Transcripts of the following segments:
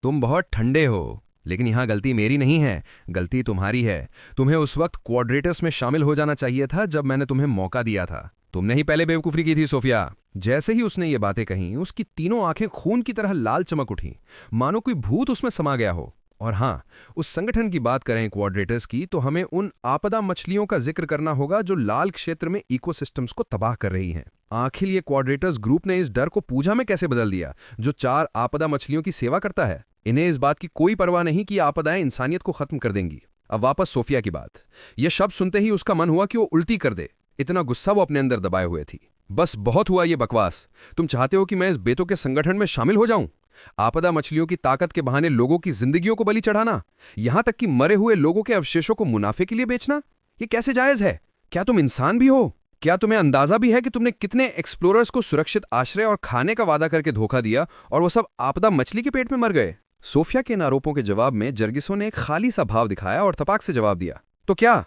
तुम बहुत ठंडे हो, लेकिन यहाँ गलती मेरी नहीं है, गलती तुम्हारी है। तुम्हें उस वक्त क्वाड्रेटस में शामिल हो जाना चाहिए था जब मैंने तुम्हें मौका दिया था। तुमने ही पहले बेवकूफी की थी सोफिया। जैसे ही उसने ये बातें कहीं, उसकी तीनों आंखें खून की तरह लाल चमक उठी, मानो कोई भूत उसमें समा गया हो। और हाँ, उस संगठन की बात करें क्वाड्रेटस की, तो हमें उन आपदा मछलियों का जिक्र करना होगा जो लाल क्षेत्र में इकोसिस्टम्स को तबाह कर रही हैं। आखिर ये क्वाड्रेटस ग्रुप ने इस डर को पूजा में कैसे बदल दिया, जो 4 आपदा मछलियों की सेवा करता है। इन्हें इस बात की कोई परवाह नहीं कि आपदाएं इंसानियत को खत्म कर देंगी। अब वापस सोफिया की बात। यह शब्द सुनते ही उसका मन हुआ कि वो उल्टी कर दे, इतना गुस्सा वो अपने अंदर दबाए हुए थी। बस बहुत हुआ ये बकवास। तुम चाहते हो कि मैं इस बेतों के संगठन में शामिल हो जाऊं? आपदा मछलियों की ताकत के बहाने लोगों की जिंदगियों को बलि चढ़ाना, यहां तक कि मरे हुए लोगों के अवशेषों को मुनाफे के लिए बेचना, ये कैसे जायज है? क्या तुम इंसान भी हो? क्या तुम्हें अंदाजा भी है कि तुमने कितने एक्सप्लोरर्स को सुरक्षित आश्रय और खाने का वादा करके धोखा दिया और वो सब आपदा मछली के पेट में मर गए? सोफिया के इन आरोपों के जवाब में जर्गिसो ने एक खाली सा भाव दिखाया और तपाक से जवाब दिया, तो क्या?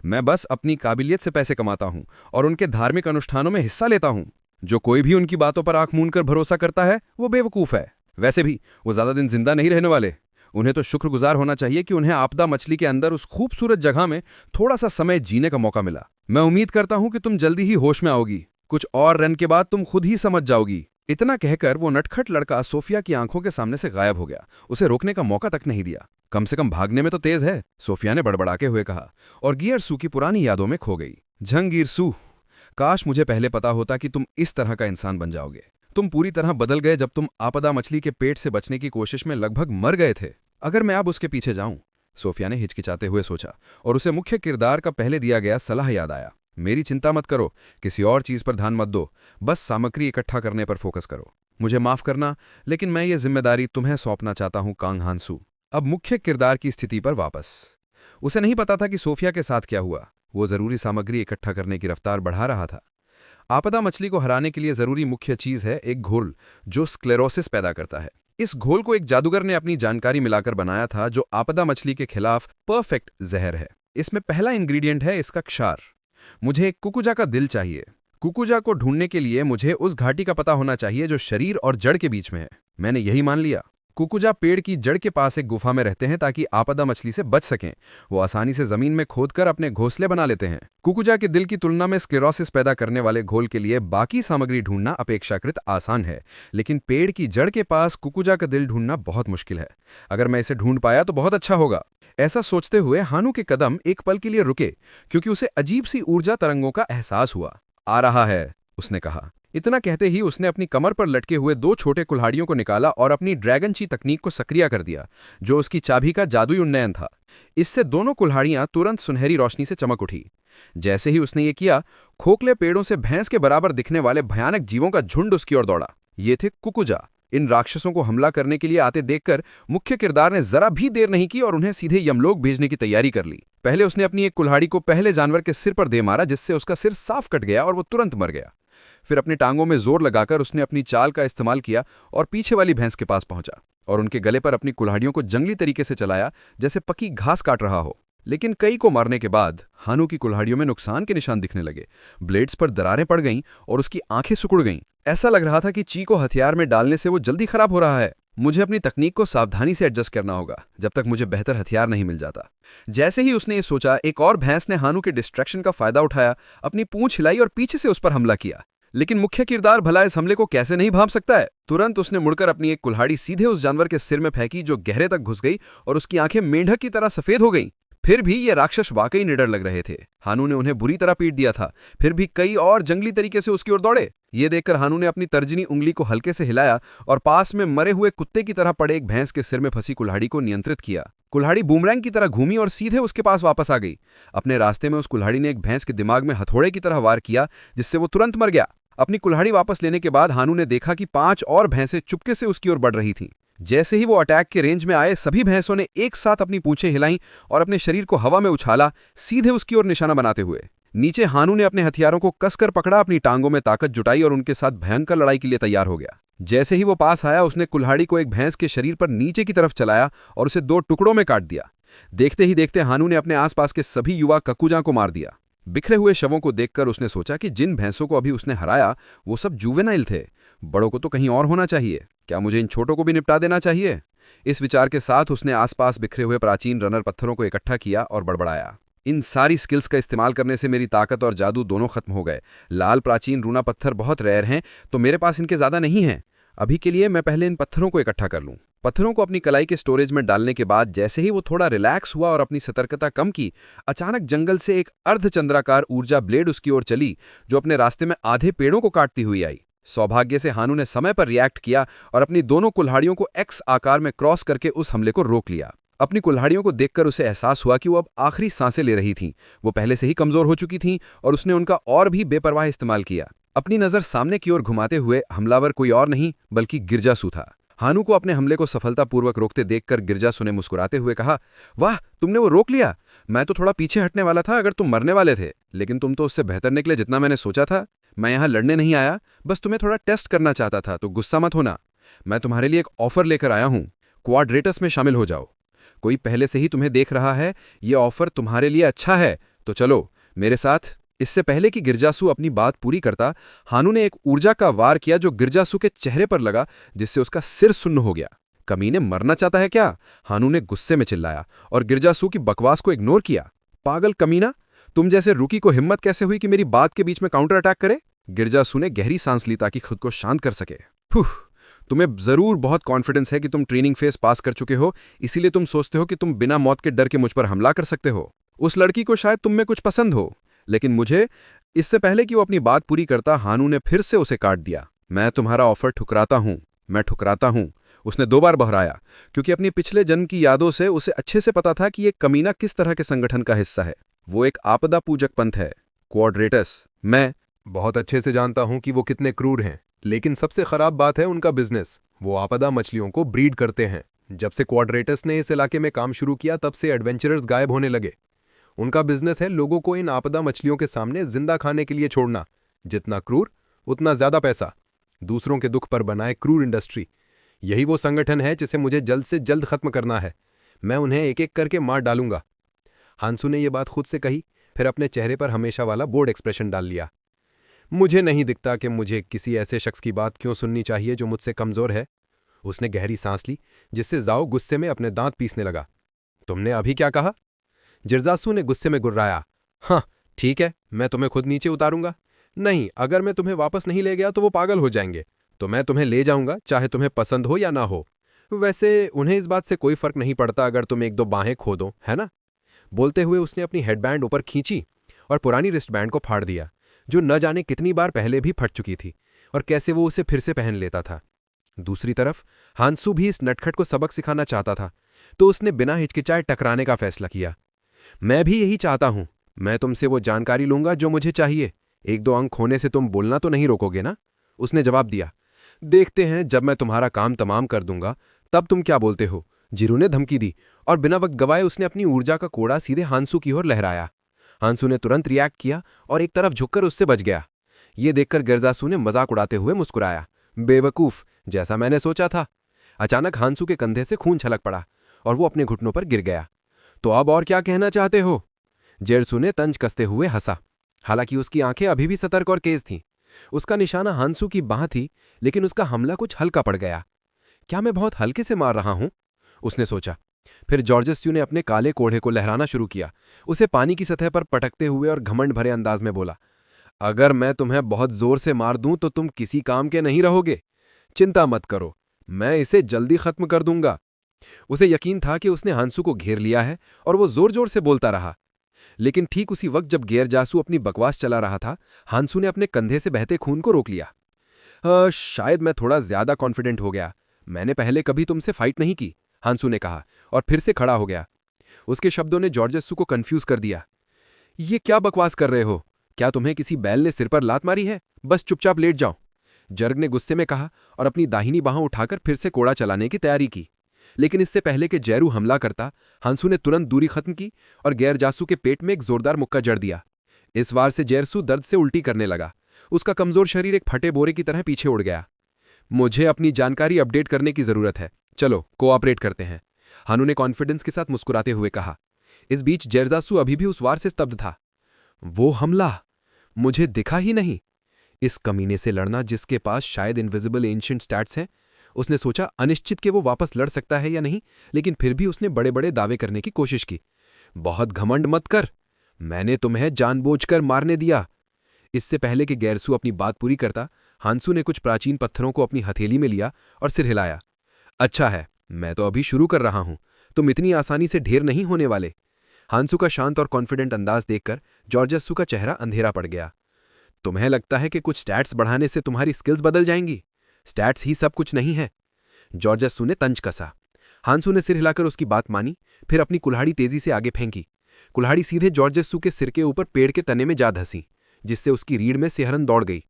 मैं बस अपनी काबिलियत से पैसे कमाता हूं और उनके धार्मिक अनुष्ठानों में हिस्सा लेता हूं। जो कोई भी उनकी बातों पर आंख मूंद कर भरोसा करता है वो बेवकूफ है। वैसे भी वो ज्यादा दिन जिंदा नहीं रहने वाले। उन्हें तो शुक्रगुजार होना चाहिए कि उन्हें आपदा मछली के अंदर उस खूबसूरत जगह में थोड़ा सा समय जीने का मौका मिला। मैं उम्मीद करता हूं कि तुम जल्दी ही होश में आओगी। कुछ और रन के बाद तुम खुद ही समझ जाओगी। इतना कहकर वो नटखट लड़का सोफिया की आंखों के सामने से गायब हो गया। उसे रोकने का मौका तक नहीं दिया। कम से कम भागने में तो तेज है, सोफिया ने बड़बड़ाके हुए कहा, और गियरसू की पुरानी यादों में खो गई। झंगीरसू, काश मुझे पहले पता होता कि तुम इस तरह का इंसान बन जाओगे। तुम पूरी तरह बदल गए जब तुम आपदा मछली के पेट से बचने की कोशिश में लगभग मर गए थे। अगर मैं अब उसके पीछे जाऊं, सोफिया ने हिचकिचाते हुए सोचा, और उसे मुख्य किरदार का पहले दिया गया सलाह याद आया। मेरी चिंता मत करो, किसी और चीज पर ध्यान मत दो, बस सामग्री इकट्ठा करने पर फोकस करो। मुझे माफ करना, लेकिन मैं ये जिम्मेदारी तुम्हें सौंपना चाहता हूं, कांग हांसू। अब मुख्य किरदार की स्थिति पर वापस। उसे नहीं पता था कि सोफिया के साथ क्या हुआ। वो जरूरी सामग्री इकट्ठा करने की रफ्तार बढ़ा रहा था। आपदा मछली को हराने के लिए जरूरी मुख्य चीज है एक घोल जो स्क्लेरोसिस पैदा करता है। इस घोल को एक जादूगर ने अपनी जानकारी मिलाकर बनाया था, जो आपदा मछली के खिलाफ परफेक्ट जहर है। इसमें पहला इंग्रेडिएंट है इसका क्षार। मुझे एक कुकुजा का दिल चाहिए। कुकुजा को ढूंढने के लिए मुझे उस घाटी का पता होना चाहिए जो शरीर और जड़ के बीच में है। मैंने यही मान लिया। कुकुजा पेड़ की जड़ के पास एक गुफा में रहते हैं ताकि आपदा मछली से बच सकें। वो आसानी से जमीन में खोदकर अपने घोंसले बना लेते हैं। कुकुजा के दिल की तुलना में स्क्लेरोसिस पैदा करने वाले घोल के लिए बाकी सामग्री ढूंढना अपेक्षाकृत आसान है, लेकिन पेड़ की जड़ के पास कुकुजा का दिल ढूंढना बहुत मुश्किल है। अगर मैं इसे ढूंढ पाया तो बहुत अच्छा होगा। ऐसा सोचते हुए हानू के कदम एक पल के लिए रुके, क्योंकि उसे अजीब सी ऊर्जा तरंगों का एहसास हुआ। आ रहा है, उसने कहा। इतना कहते ही उसने अपनी कमर पर लटके हुए 2 छोटे कुल्हाड़ियों को निकाला और अपनी ड्रैगन ची तकनीक को सक्रिय कर दिया, जो उसकी चाबी का जादुई उन्नयन था। इससे दोनों कुल्हाड़ियां तुरंत सुनहरी रोशनी से चमक उठी। जैसे ही उसने ये किया, खोखले पेड़ों से भैंस के बराबर दिखने वाले भयानक जीवों का झुंड उसकी ओर दौड़ा। ये थे कुकुजा। इन राक्षसों को हमला करने के लिए आते देखकर मुख्य किरदार ने जरा भी देर नहीं की और उन्हें सीधे यमलोक भेजने की तैयारी कर ली। पहले उसने अपनी एक कुल्हाड़ी को पहले जानवर के सिर पर दे मारा, जिससे उसका सिर साफ कट गया और वो तुरंत मर गया। फिर अपनी टांगों में जोर लगाकर उसने अपनी चाल का इस्तेमाल किया और पीछे वाली भैंस के पास पहुंचा और उनके गले पर अपनी कुल्हाड़ियों को जंगली तरीके से चलाया, जैसे पकी घास काट रहा हो। लेकिन कई को मारने के बाद हानू की कुल्हाड़ियों में नुकसान के निशान दिखने लगे। ब्लेड्स पर दरारें पड़ गईं और उसकी आंखें सिकुड़ गईं। ऐसा लग रहा था कि ची को हथियार में डालने से वो जल्दी खराब हो रहा है। मुझे अपनी तकनीक को सावधानी से एडजस्ट करना होगा जब तक मुझे बेहतर हथियार नहीं मिल जाता। जैसे ही उसने ये सोचा, एक और भैंस ने हानू के डिस्ट्रैक्शन का फायदा उठाया, अपनी पूंछ हिलाई और पीछे से उस पर हमला किया। लेकिन मुख्य किरदार भला इस हमले को कैसे नहीं भांप सकता है। तुरंत उसने मुड़कर अपनी एक कुल्हाड़ी सीधे उस जानवर के सिर में फेंकी, जो गहरे तक घुस गई और उसकी आंखें मेंढक की तरह सफेद हो गईं। फिर भी ये राक्षस वाकई निडर लग रहे थे। हानू ने उन्हें बुरी तरह पीट दिया था, फिर भी कई और जंगली तरीके से उसकी ओर दौड़े। ये देखकर हानू ने अपनी तर्जनी उंगली को हल्के से हिलाया और पास में मरे हुए कुत्ते की तरह पड़े एक भैंस के सिर में फंसी कुल्हाड़ी को नियंत्रित किया। कुल्हाड़ी बूमरैंग की तरह घूमी और सीधे उसके पास वापस आ गई। अपने रास्ते में उस कुल्हाड़ी ने एक भैंस के दिमाग में हथौड़े की तरह वार किया, जिससे वो तुरंत मर गया। अपनी कुल्हाड़ी वापस लेने के बाद हानू ने देखा कि 5 और भैंसें चुपके से उसकी ओर बढ़ रही थीं। जैसे ही वो अटैक के रेंज में आए, सभी भैंसों ने एक साथ अपनी पूंछें हिलाईं और अपने शरीर को हवा में उछाला, सीधे उसकी ओर निशाना बनाते हुए। नीचे हानू ने अपने हथियारों को कसकर पकड़ा, अपनी टांगों में ताकत जुटाई और उनके साथ भयंकर लड़ाई के लिए तैयार हो गया। जैसे ही वो पास आया, उसने कुल्हाड़ी को एक भैंस के शरीर पर नीचे की तरफ चलाया और उसे 2 टुकड़ों में काट दिया। देखते ही देखते हानू ने अपने आसपास के सभी युवा ककुजा को मार दिया। बिखरे हुए शवों को देखकर उसने सोचा कि जिन भैंसों को अभी उसने हराया वो सब जुवेनाइल थे। बड़ों को तो कहीं और होना चाहिए। क्या मुझे इन छोटों को भी निपटा देना चाहिए? इस विचार के साथ उसने आसपास बिखरे हुए प्राचीन रनर पत्थरों को इकट्ठा किया और बड़बड़ाया। इन सारी स्किल्स का इस्तेमाल करने से मेरी ताकत और जादू दोनों खत्म हो गए। लाल प्राचीन रूना पत्थर बहुत रेयर हैं, तो मेरे पास इनके ज्यादा नहीं हैं। अभी के लिए मैं पहले इन पत्थरों को इकट्ठा कर लूं। पत्थरों को अपनी कलाई के स्टोरेज में डालने के बाद जैसे ही वो थोड़ा रिलैक्स हुआ और अपनी सतर्कता कम की, अचानक जंगल से एक अर्धचंद्राकार ऊर्जा ब्लेड उसकी ओर चली, जो अपने रास्ते में आधे पेड़ों को काटती हुई आई। सौभाग्य से हानू ने समय पर रिएक्ट किया और अपनी दोनों कुल्हाड़ियों को एक्स आकार में क्रॉस करके उस हमले को रोक लिया। अपनी कुल्हाड़ियों को देखकर उसे एहसास हुआ कि वो अब आखिरी सांसें ले रही थीं। वो पहले से ही कमजोर हो चुकी थीं और उसने उनका और भी बेपरवाह इस्तेमाल किया। अपनी नजर सामने की ओर घुमाते हुए हमलावर कोई और नहीं बल्कि गिरजासू था। हानू को अपने हमले को सफलतापूर्वक रोकते देखकर गिरजासू ने मुस्कुराते हुए कहा, वाह, तुमने वो रोक लिया। मैं तो थोड़ा पीछे हटने वाला था अगर तुम मरने वाले थे, लेकिन तुम तो उससे बेहतर निकले जितना मैंने सोचा था। मैं यहाँ लड़ने नहीं आया, बस तुम्हें थोड़ा टेस्ट करना चाहता था, तो गुस्सा मत होना। मैं तुम्हारे लिए एक ऑफर लेकर आया हूँ, क्वाड्रेटस में शामिल हो जाओ। कोई पहले से ही तुम्हें देख रहा है, ये ऑफर तुम्हारे लिए अच्छा है, तो चलो मेरे साथ। इससे पहले कि गिरजासू अपनी बात पूरी करता, हानू ने एक ऊर्जा का वार किया जो गिरजासू के चेहरे पर लगा, जिससे उसका सिर सुन्न हो गया। कमीने मरना चाहता है क्या? हानू ने गुस्से में चिल्लाया और गिरजासू की बकवास को इग्नोर किया। पागल कमीना, तुम जैसे रुकी को हिम्मत कैसे हुई कि मेरी बात के बीच में काउंटर अटैक करे? गिरजासू ने गहरी सांस ली ताकि खुद को शांत कर सके। तुम्हें जरूर बहुत कॉन्फिडेंस है कि तुम ट्रेनिंग फेज पास कर चुके हो, इसीलिए तुम सोचते हो कि तुम बिना मौत के डर के मुझ पर हमला कर सकते हो। उस लड़की को शायद तुम में कुछ पसंद हो, लेकिन मुझे। इससे पहले कि वो अपनी बात पूरी करता, हानू ने फिर से उसे काट दिया। मैं तुम्हारा ऑफर ठुकराता हूं, मैं ठुकराता हूं। उसने 2 बार बहराया, क्योंकि अपनी पिछले जन्म की यादों से उसे अच्छे से पता था कि ये कमीना किस तरह के संगठन का हिस्सा है। वो एक आपदा पूजक पंथ है, क्वाड्रेटस। मैं बहुत अच्छे से जानता हूं कि वो कितने क्रूर हैं, लेकिन सबसे खराब बात है उनका बिजनेस। वो आपदा मछलियों को ब्रीड करते हैं। जब से क्वाड्रेटस ने इस इलाके में काम शुरू किया, तब से एडवेंचरर्स गायब होने लगे। उनका बिजनेस है लोगों को इन आपदा मछलियों के सामने जिंदा खाने के लिए छोड़ना। जितना क्रूर उतना ज्यादा पैसा। दूसरों के दुख पर बनाए क्रूर इंडस्ट्री। यही वो संगठन है जिसे मुझे जल्द से जल्द खत्म करना है। मैं उन्हें एक एक करके मार डालूंगा। हांसू ने यह बात खुद से कही, फिर अपने चेहरे पर हमेशा वाला बोर्ड एक्सप्रेशन डाल लिया। मुझे नहीं दिखता कि मुझे किसी ऐसे शख्स की बात क्यों सुननी चाहिए जो मुझसे कमजोर है। उसने गहरी सांस ली, जिससे जाओ गुस्से में अपने दांत पीसने लगा। तुमने अभी क्या कहा? गिरजासू ने गुस्से में गुर्राया। हाँ ठीक है, मैं तुम्हें खुद नीचे उतारूंगा। नहीं, अगर मैं तुम्हें वापस नहीं ले गया तो वो पागल हो जाएंगे। तो मैं तुम्हें ले जाऊंगा, चाहे तुम्हें पसंद हो या ना हो। वैसे उन्हें इस बात से कोई फर्क नहीं पड़ता अगर तुम 1-2 बाहें खो दो, है ना? बोलते हुए उसने अपनी हेडबैंड ऊपर खींची और पुरानी रिस्टबैंड को फाड़ दिया, जो न जाने कितनी बार पहले भी फट चुकी थी और कैसे वो उसे फिर से पहन लेता था। दूसरी तरफ हांसू भी इस नटखट को सबक सिखाना चाहता था, तो उसने बिना हिचकिचाए टकराने का फैसला किया। मैं भी यही चाहता हूं। मैं तुमसे वो जानकारी लूंगा जो मुझे चाहिए। 1-2 अंक होने से तुम बोलना तो नहीं रोकोगे ना? उसने जवाब दिया। देखते हैं, जब मैं तुम्हारा काम तमाम कर दूंगा तब तुम क्या बोलते हो, जिरू ने धमकी दी और बिना वक्त गवाए उसने अपनी ऊर्जा का कोड़ा सीधे हांसू की ओर लहराया। हांसू ने तुरंत रिएक्ट किया और एक तरफ झुककर उससे बच गया। ये देखकर गिरजासू ने मजाक उड़ाते हुए मुस्कुराया। बेवकूफ, जैसा मैंने सोचा था। अचानक हांसू के कंधे से खून छलक पड़ा और वो अपने घुटनों पर गिर गया। तो अब और क्या कहना चाहते हो? जेरसू ने तंज कसते हुए हंसा। हालांकि उसकी आंखें अभी भी सतर्क और तेज थीं। उसका निशाना हांसू की बांह थी, लेकिन उसका हमला कुछ हल्का पड़ गया। क्या मैं बहुत हल्के से मार रहा हूं? उसने सोचा। फिर जॉर्जस्यू ने अपने काले कोढ़े को लहराना शुरू किया, उसे पानी की सतह पर पटकते हुए और घमंड भरे अंदाज में बोला, अगर मैं तुम्हें बहुत जोर से मार दूं तो तुम किसी काम के नहीं रहोगे। चिंता मत करो, मैं इसे जल्दी खत्म कर दूंगा। उसे यकीन था कि उसने हांसू को घेर लिया है और वो जोर जोर से बोलता रहा। लेकिन ठीक उसी वक्त जब गिरजासू अपनी बकवास चला रहा था, हांसू ने अपने कंधे से बहते खून को रोक लिया। शायद मैं थोड़ा ज्यादा कॉन्फिडेंट हो गया। मैंने पहले कभी तुमसे फाइट नहीं की, हांसू ने कहा और फिर से खड़ा हो गया। उसके शब्दों ने जॉर्जस्यू को कंफ्यूज कर दिया। ये क्या बकवास कर रहे हो? क्या तुम्हें किसी बैल ने सिर पर लात मारी है? बस चुपचाप लेट जाओ, जर्ग ने गुस्से में कहा और अपनी दाहिनी बांह उठाकर फिर से कोड़ा चलाने की तैयारी की। लेकिन इससे पहले कि जैरू हमला करता, हांसू ने तुरंत दूरी खत्म की और गैरजासू के पेट में एक जोरदार मुक्का जड़ दिया। इस वार से जैरसू दर्द से उल्टी करने लगा। उसका कमजोर शरीर एक फटे बोरे की तरह पीछे उड़ गया। मुझे अपनी जानकारी अपडेट करने की जरूरत है, चलो कोऑपरेट करते हैं, हानू ने कॉन्फिडेंस के साथ मुस्कुराते हुए कहा। इस बीच जैरजासू अभी भी उस वार से स्तब्ध था। वो हमला मुझे दिखा ही नहीं। इस कमीने से लड़ना जिसके पास शायद इनविजिबल एंशिएंट स्टैट्स हैं, उसने सोचा अनिश्चित कि वो वापस लड़ सकता है या नहीं, लेकिन फिर भी उसने बड़े बड़े दावे करने की कोशिश की। बहुत घमंड मत कर, मैंने तुम्हें जानबूझकर मारने दिया। इससे पहले कि गैरसू अपनी बात पूरी करता, हांसू ने कुछ प्राचीन पत्थरों को अपनी हथेली में लिया और सिर हिलाया। अच्छा है, मैं तो अभी शुरू कर रहा हूं, तुम इतनी आसानी से ढेर नहीं होने वाले। हांसू का शांत और कॉन्फिडेंट अंदाज देखकर जॉर्जस्सू का चेहरा अंधेरा पड़ गया। तुम्हें लगता है कि कुछ स्टैट्स बढ़ाने से तुम्हारी स्किल्स बदल जाएंगी? स्टैट्स ही सब कुछ नहीं है। जॉर्जस्सू ने तंज कसा। हांसू ने सिर हिलाकर उसकी बात मानी, फिर अपनी कुल्हाड़ी तेजी से आगे फेंकी। कुल्हाड़ी सीधे जॉर्जस्सू के सिर के ऊपर पेड़ के तने में जा धंसी, जिससे उसकी रीढ़ में सिहरन दौड़ गई।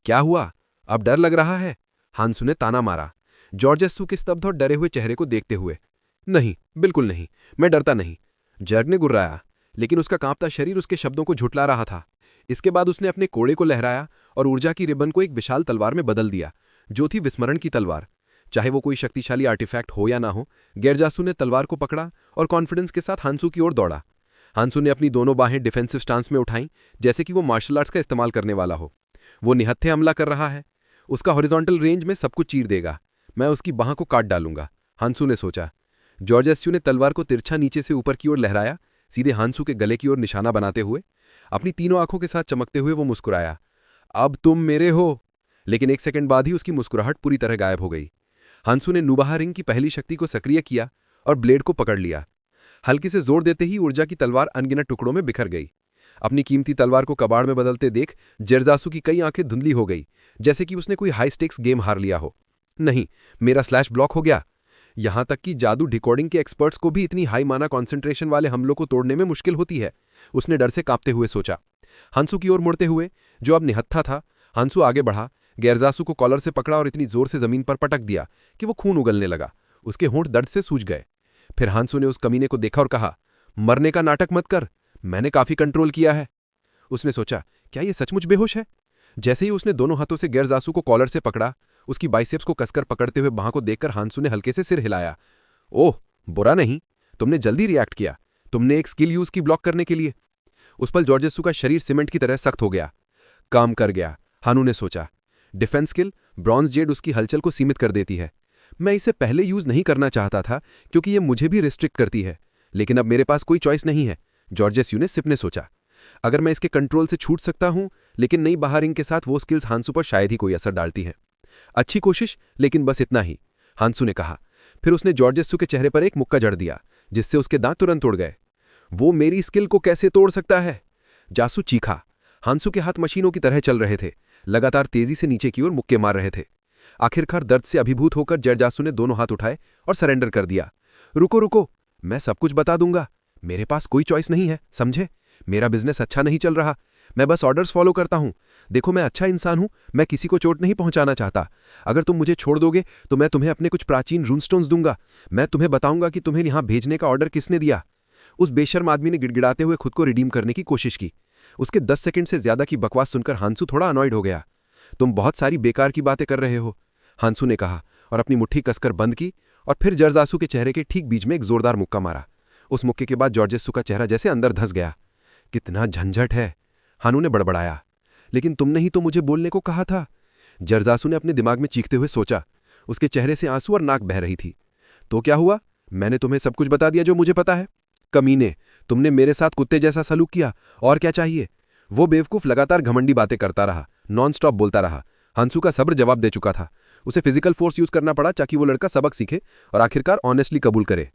क्या हुआ, अब डर लग रहा है? हांसू ने ताना मारा, जॉर्जस्सू के स्तब्ध और डरे हुए चेहरे को देखते हुए। नहीं, बिल्कुल नहीं, मैं डरता नहीं। जर्ग ने गुर्राया, लेकिन उसका कांपता शरीर उसके शब्दों को झुठला रहा था। इसके बाद उसने अपने कोड़े को लहराया और ऊर्जा की रिबन को एक विशाल तलवार में बदल दिया, जो थी विस्मरण की तलवार। चाहे वो कोई शक्तिशाली आर्टिफैक्ट हो या ना हो, गैरजासू ने तलवार को पकड़ा और कॉन्फिडेंस के साथ हांसू की ओर दौड़ा। हांसू ने अपनी दोनों बाहें डिफेंसिव स्टांस में उठाईं, जैसे कि वो मार्शल आर्ट्स का इस्तेमाल करने वाला हो। वो निहत्थे हमला कर रहा है, उसका हॉरिजॉन्टल रेंज में सब कुछ चीर देगा। मैं उसकी बाह को काट डालूंगा, हांसू ने सोचा। जॉर्जस्सू ने तलवार को तिरछा नीचे से ऊपर की ओर लहराया, सीधे हांसू के गले की ओर निशाना बनाते हुए। अपनी तीनों आंखों के साथ चमकते हुए वो मुस्कुराया, अब तुम मेरे हो। लेकिन एक सेकंड बाद ही उसकी मुस्कुराहट पूरी तरह गायब हो गई। हांसू ने नुबाहा रिंग की पहली शक्ति को सक्रिय किया और ब्लेड को पकड़ लिया। हल्के से जोर देते ही ऊर्जा की तलवार अनगिनत टुकड़ों में बिखर गई। अपनी कीमती तलवार को कबाड़ में बदलते देख जर्जासू की कई आंखें धुंधली हो गई, जैसे कि उसने कोई हाई स्टेक्स गेम हार लिया हो। नहीं, मेरा स्लैश ब्लॉक हो गया। यहां तक कि जादू डिकोडिंग के एक्सपर्ट्स को भी इतनी हाई माना कॉन्सेंट्रेशन वाले हमलों को तोड़ने में मुश्किल होती है, उसने डर से कांपते हुए सोचा। हांसू की ओर मुड़ते हुए, जो अब निहत्था था, हांसू आगे बढ़ा, गैरजासू को कॉलर से पकड़ा और इतनी जोर से जमीन पर पटक दिया कि वो खून उगलने लगा। उसके होंठ दर्द से सूज गए। फिर हांसू ने उस कमीने को देखा और कहा, मरने का नाटक मत कर, मैंने काफी कंट्रोल किया है। उसने सोचा, क्या ये सचमुच बेहोश है? जैसे ही उसने दोनों हाथों से गैरजासू को कॉलर से पकड़ा, उसकी बाइसेप्स को कसकर पकड़ते हुए बाह को देखकर हांसू ने हल्के से सिर हिलाया। ओह, बुरा नहीं, तुमने जल्दी रिएक्ट किया। तुमने एक स्किल यूज की ब्लॉक करने के लिए। उस पल जॉर्जस्सू का शरीर सीमेंट की तरह सख्त हो गया। काम कर गया, हानू ने सोचा। डिफेंस स्किल ब्रॉन्ज जेड उसकी हलचल को सीमित कर देती है। मैं इसे पहले यूज नहीं करना चाहता था, क्योंकि ये मुझे भी रिस्ट्रिक्ट करती है, लेकिन अब मेरे पास कोई चॉइस नहीं है, जॉर्जस्सू ने सिप ने सोचा। अगर मैं इसके कंट्रोल से छूट सकता हूं, लेकिन नई बहारिंग के साथ वो स्किल्स हांसू पर शायद ही कोई असर डालती हैं। अच्छी कोशिश, लेकिन बस इतना ही, हांसू ने कहा। फिर उसने जॉर्जस्सू के चेहरे पर एक मुक्का जड़ दिया, जिससे उसके दांत तुरंत उड़ गए। वो मेरी स्किल को कैसे तोड़ सकता है? जासू चीखा। हांसू के हाथ मशीनों की तरह चल रहे थे, लगातार तेजी से नीचे की ओर मुक्के मार रहे थे। आखिरकार दर्द से अभिभूत होकर जर्जासू ने दोनों हाथ उठाए और सरेंडर कर दिया। रुको रुको, मैं सब कुछ बता दूंगा। मेरे पास कोई चॉइस नहीं है, समझे? मेरा बिजनेस अच्छा नहीं चल रहा, मैं बस ऑर्डर्स फॉलो करता हूं। देखो, मैं अच्छा इंसान हूं, मैं किसी को चोट नहीं पहुंचाना चाहता। अगर तुम मुझे छोड़ दोगे तो मैं तुम्हें अपने कुछ प्राचीन रूनस्टोन्स दूंगा। मैं तुम्हें बताऊंगा कि तुम्हें यहां भेजने का ऑर्डर किसने दिया। उस बेशर्म आदमी ने गिड़गिड़ाते हुए खुद को रिडीम करने की कोशिश की। उसके 10 सेकंड से ज्यादा की बकवास सुनकर हांसू थोड़ा अनॉयड हो गया। तुम बहुत सारी बेकार की बातें कर रहे हो, हांसू ने कहा और अपनी मुट्ठी कसकर बंद की, और फिर जर्जासू के चेहरे के ठीक बीच में एक जोरदार मुक्का मारा। उस मुक्के के बाद जॉर्जस्सू का चेहरा जैसे अंदर धंस गया। कितना झंझट है, हानू ने बड़बड़ाया। लेकिन तुमने ही तो मुझे बोलने को कहा था, जर्जासू ने अपने दिमाग में चीखते हुए सोचा। उसके चेहरे से आंसू और नाक बह रही थी। तो क्या हुआ? मैंने तुम्हें सब कुछ बता दिया जो मुझे पता है। कमीने, तुमने मेरे साथ कुत्ते जैसा सलूक किया, और क्या चाहिए? वो बेवकूफ लगातार घमंडी बातें करता रहा, नॉन स्टॉप बोलता रहा। हांसू का सब्र जवाब दे चुका था। उसे फिजिकल फोर्स यूज करना पड़ा ताकि वो लड़का सबक सीखे और आखिरकार ऑनेस्टली कबूल करे।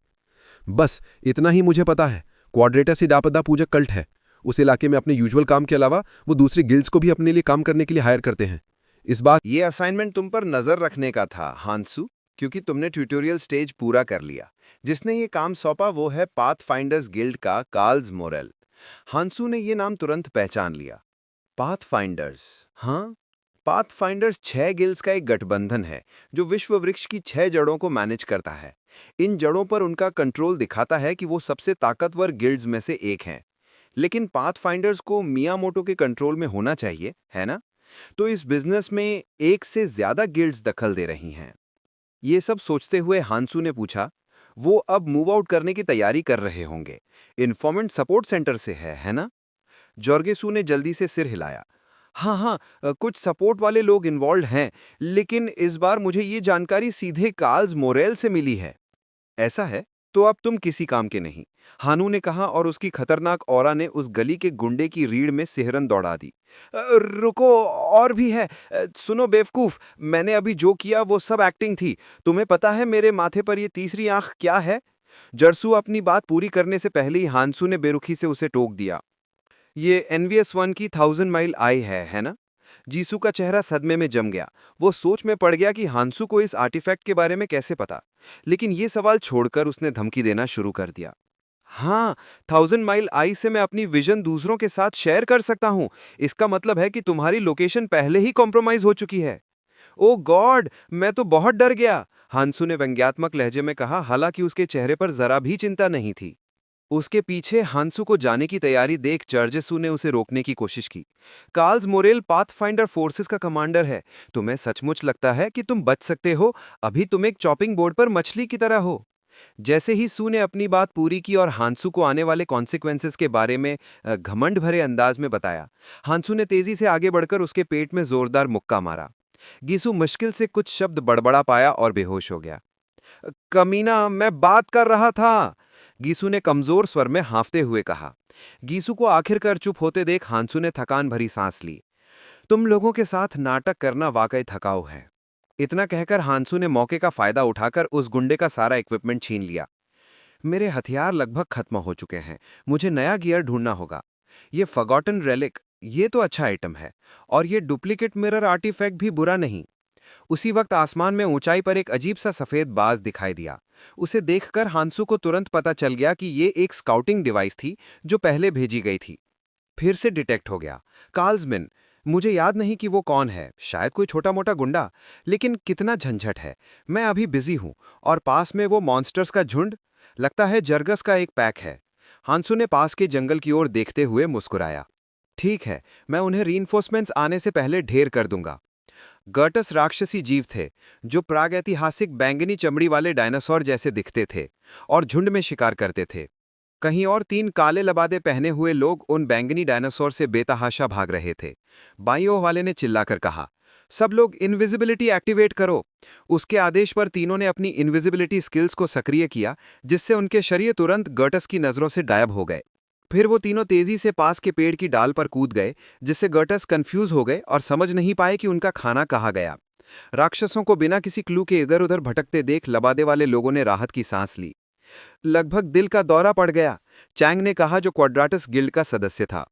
बस इतना ही मुझे पता है, क्वाड्रेटस ही डापदा पूजक कल्ट है। उस इलाके में अपने यूजुअल काम के अलावा वो दूसरी गिल्ड्स को भी अपने लिए काम करने के लिए हायर करते हैं। इस बात ये असाइनमेंट तुम पर नजर रखने का था, हांसू, क्योंकि तुमने ट्यूटोरियल स्टेज पूरा कर लिया। जिसने ये काम सौंपा वो है पाथफाइंडर्स गिल्ड का कार्ल्स मोरेल। हांसू ने ये नाम तुरंत पहचान लिया। पाथफाइंडर्स, हाँ, पाथफाइंडर्स 6 गिल्ड्स का एक गठबंधन है जो विश्व वृक्ष की 6 जड़ों को मैनेज करता है। इन जड़ों पर उनका कंट्रोल दिखाता है कि वो सबसे ताकतवर गिल्ड्स में से एक हैं। लेकिन पाथफाइंडर्स को मियामोटो के कंट्रोल में होना चाहिए, है ना? तो इस बिजनेस में एक से ज्यादा गिल्ड्स दखल दे रही हैं। ये सब सोचते हुए हांसू ने पूछा, वो अब मूव आउट करने की तैयारी कर रहे होंगे। इन्फॉर्मेंट सपोर्ट सेंटर से है ना? जॉर्गेसू ने जल्दी से सिर हिलाया। हाँ हाँ, कुछ सपोर्ट वाले लोग इन्वॉल्व हैं, लेकिन इस बार मुझे ये जानकारी सीधे कार्ल्स मोरेल से मिली है। ऐसा है? तो अब तुम किसी काम के नहीं, हानू ने कहा और उसकी खतरनाक ऑरा ने उस गली के गुंडे की रीढ़ में सिहरन दौड़ा दी। रुको, और भी है। सुनो बेवकूफ, मैंने अभी जो किया वो सब एक्टिंग थी। तुम्हें पता है मेरे माथे पर ये तीसरी आंख क्या है? जरसू अपनी बात पूरी करने से पहले ही हांसू ने बेरुखी से उसे टोक दिया। ये NVS-1 की 1000 माइल आई है ना? जीसू का चेहरा सदमे में जम गया। वो सोच में पड़ गया कि हांसू को इस आर्टिफैक्ट के बारे में कैसे पता। लेकिन ये सवाल छोड़कर उसने धमकी देना शुरू कर दिया। हाँ, 1000 माइल आई से मैं अपनी विजन दूसरों के साथ शेयर कर सकता हूँ। इसका मतलब है कि तुम्हारी लोकेशन पहले ही कॉम्प्रोमाइज हो चुकी है। ओ गॉड, मैं तो बहुत डर गया, हांसू ने व्यंग्यात्मक लहजे में कहा, हालांकि उसके चेहरे पर जरा भी चिंता नहीं थी। उसके पीछे हांसू को जाने की तैयारी देख चर्जेसू ने उसे रोकने की कोशिश की। कार्ल्स मोरेल पाथफाइंडर फोर्सेस का कमांडर है। तुम्हें सचमुच लगता है कि तुम बच सकते हो? अभी तुम एक चॉपिंग बोर्ड पर मछली की तरह हो। जैसे ही सू ने अपनी बात पूरी की और हांसू को आने वाले कॉन्सिक्वेंसेस के बारे में घमंड भरे अंदाज में बताया, हांसू ने तेजी से आगे बढ़कर उसके पेट में जोरदार मुक्का मारा। गीसू मुश्किल से कुछ शब्द बड़बड़ा पाया और बेहोश हो गया। कमीना, मैं बात कर रहा था, गीसू ने कमजोर स्वर में हांफते हुए कहा। गीसू को आखिरकार चुप होते देख हांसू ने थकान भरी सांस ली। तुम लोगों के साथ नाटक करना वाकई थकाऊ है। इतना कहकर हांसू ने मौके का फायदा उठाकर उस गुंडे का सारा इक्विपमेंट छीन लिया। मेरे हथियार लगभग खत्म हो चुके हैं, मुझे नया गियर ढूंढना होगा। ये फॉरगॉटन रेलिक, ये तो अच्छा आइटम है, और ये डुप्लीकेट मिरर आर्टिफैक्ट भी बुरा नहीं। उसी वक्त आसमान में ऊंचाई पर एक अजीब सा सफेद बाज दिखाई दिया। उसे देखकर हांसू को तुरंत पता चल गया कि ये एक स्काउटिंग डिवाइस थी जो पहले भेजी गई थी। फिर से डिटेक्ट हो गया। कार्ल्समैन। मुझे याद नहीं कि वो कौन है, शायद कोई छोटा मोटा गुंडा। लेकिन कितना झंझट है। मैं अभी बिजी हूं, और पास में वो मॉन्स्टर्स का झुंड। लगता है जर्गस का एक पैक है। हांसू ने पास के जंगल की ओर देखते हुए मुस्कुराया। ठीक है, मैं उन्हें रीइंफोर्समेंट्स आने से पहले ढेर कर दूंगा। गर्टस राक्षसी जीव थे जो प्रागैतिहासिक बैंगनी चमड़ी वाले डायनासोर जैसे दिखते थे और झुंड में शिकार करते थे। कहीं और 3 काले लबादे पहने हुए लोग उन बैंगनी डायनासोर से बेतहाशा भाग रहे थे। बाईं ओर वाले ने चिल्लाकर कहा, सब लोग इनविजिबिलिटी एक्टिवेट करो। उसके आदेश पर तीनों ने अपनी इनविजिबिलिटी स्किल्स को सक्रिय किया, जिससे उनके शरीर तुरंत गर्टस की नजरों से गायब हो गए। फिर वो तीनों तेजी से पास के पेड़ की डाल पर कूद गए, जिससे गर्टस कंफ्यूज हो गए और समझ नहीं पाए कि उनका खाना कहाँ गया। राक्षसों को बिना किसी क्लू के इधर उधर भटकते देख लबादे वाले लोगों ने राहत की सांस ली। लगभग दिल का दौरा पड़ गया, चैंग ने कहा, जो क्वाड्राटस गिल्ड का सदस्य था।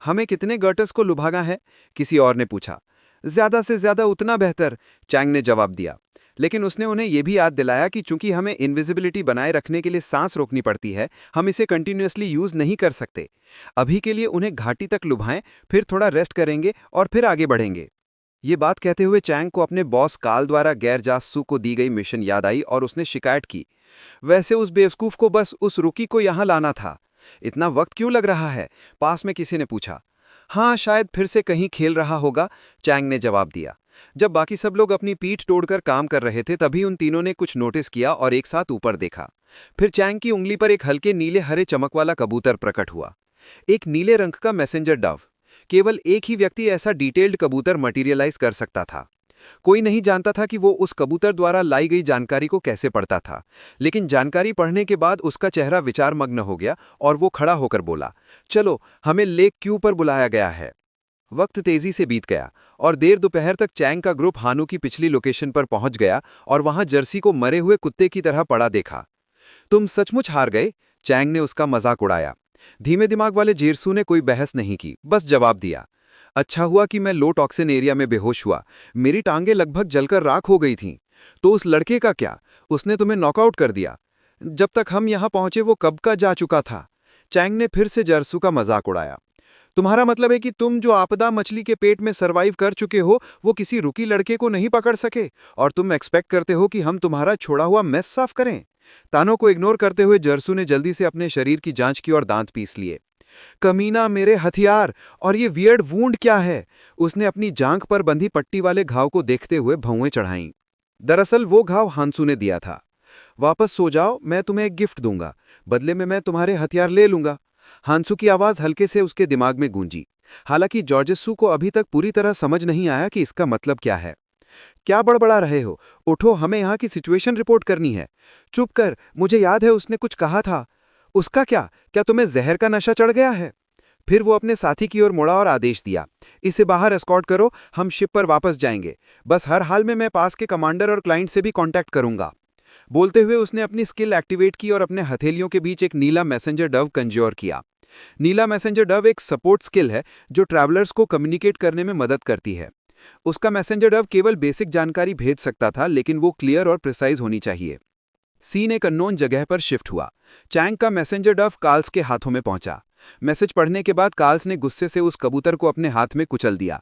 हमें कितने गर्टस को लुभागा है? किसी और ने पूछा। ज्यादा से ज्यादा उतना बेहतर, चैंग ने जवाब दिया। लेकिन उसने उन्हें यह भी याद दिलाया कि चूंकि हमें इनविजिबिलिटी बनाए रखने के लिए सांस रोकनी पड़ती है, हम इसे कंटिन्यूअसली यूज नहीं कर सकते। अभी के लिए उन्हें घाटी तक लुभाएं, फिर थोड़ा रेस्ट करेंगे और फिर आगे बढ़ेंगे। ये बात कहते हुए चैंग को अपने बॉस काल द्वारा गैर जासूस को दी गई मिशन याद आई और उसने शिकायत की, वैसे उस बेवकूफ को बस उस रुकी को यहां लाना था। इतना वक्त क्यों लग रहा है? पास में किसी ने पूछा। हाँ, शायद फिर से कहीं खेल रहा होगा, चैंग ने जवाब दिया। जब बाकी सब लोग अपनी पीठ तोड़कर काम कर रहे थे, तभी उन तीनों ने कुछ नोटिस किया और एक साथ ऊपर देखा। फिर चैंग की उंगली पर एक हल्के नीले हरे चमक वाला कबूतर प्रकट हुआ। एक नीले रंग का मैसेंजर डव। केवल एक ही व्यक्ति ऐसा डिटेल्ड कबूतर मटीरियलाइज कर सकता था। कोई नहीं जानता था कि वो उस कबूतर द्वारा लाई गई जानकारी को कैसे पढ़ता था, लेकिन जानकारी पढ़ने के बाद उसका चेहरा विचारमग्न हो गया और वो खड़ा होकर बोला, चलो, हमें लेक क्यू पर बुलाया गया है। वक्त तेजी से बीत गया और देर दोपहर तक चैंग का ग्रुप हानू की पिछली लोकेशन पर पहुंच गया और वहां जर्सी को मरे हुए कुत्ते की तरह पड़ा देखा। तुम सचमुच हार गए, चैंग ने उसका मजाक उड़ाया। धीमे दिमाग वाले जेरसू ने कोई बहस नहीं की, बस जवाब दिया, अच्छा हुआ कि मैं लो टॉक्सिन एरिया में बेहोश हुआ, मेरी टांगें लगभग जलकर राख हो गई थीं। तो उस लड़के का क्या? उसने तुम्हें नॉकआउट कर दिया। जब तक हम यहां पहुंचे वो कब का जा चुका था। चैंग ने फिर से जर्सू का मजाक उड़ाया। तुम्हारा मतलब है कि तुम जो आपदा मछली के पेट में सरवाइव कर चुके हो, वो किसी रुकी लड़के को नहीं पकड़ सके, और तुम एक्सपेक्ट करते हो कि हम तुम्हारा छोड़ा हुआ मेस साफ करें? तानों को इग्नोर करते हुए जर्सू ने जल्दी से अपने शरीर की जांच की और दांत पीस लिए। कमीना, मेरे हथियार और ये वियर्ड वूंड क्या है? उसने अपनी जांघ पर बंधी पट्टी वाले घाव को देखते हुए भौंवें चढ़ाईं। दरअसल वो घाव हांसू ने दिया था। वापस सो जाओ, मैं तुम्हें एक गिफ्ट दूंगा, बदले में मैं तुम्हारे हथियार ले लूंगा। हांसू की आवाज हल्के से उसके दिमाग में गूंजी। हालांकि जॉर्जेसू को अभी तक पूरी तरह समझ नहीं आया कि इसका मतलब क्या है। क्या बड़बड़ा रहे हो? उठो, हमें यहाँ की सिचुएशन रिपोर्ट करनी है। चुप कर, मुझे याद है उसने कुछ कहा था। उसका क्या? क्या तुम्हें जहर का नशा चढ़ गया है? फिर वो अपने साथी की ओर मुड़ा और आदेश दिया, इसे बाहर एस्कॉर्ट करो, हम शिप पर वापस जाएंगे। बस हर हाल में मैं पास के कमांडर और क्लाइंट से भी कांटेक्ट करूंगा। बोलते हुए उसने अपनी स्किल एक्टिवेट की और अपने हथेलियों के बीच एक नीला मैसेंजर डव कंज्योर किया। नीला मैसेंजर डव एक सपोर्ट स्किल है जो ट्रैवलर्स को कम्युनिकेट करने में मदद करती है। उसका मैसेंजर डव केवल बेसिक जानकारी भेज सकता था, लेकिन वो क्लियर और प्रिसाइज होनी चाहिए। सीन एक अननोन जगह पर शिफ्ट हुआ। चैंग का मैसेंजर डव कार्ल्स के हाथों में पहुंचा। मैसेज पढ़ने के बाद कार्ल्स ने गुस्से से उस कबूतर को अपने हाथ में कुचल दिया।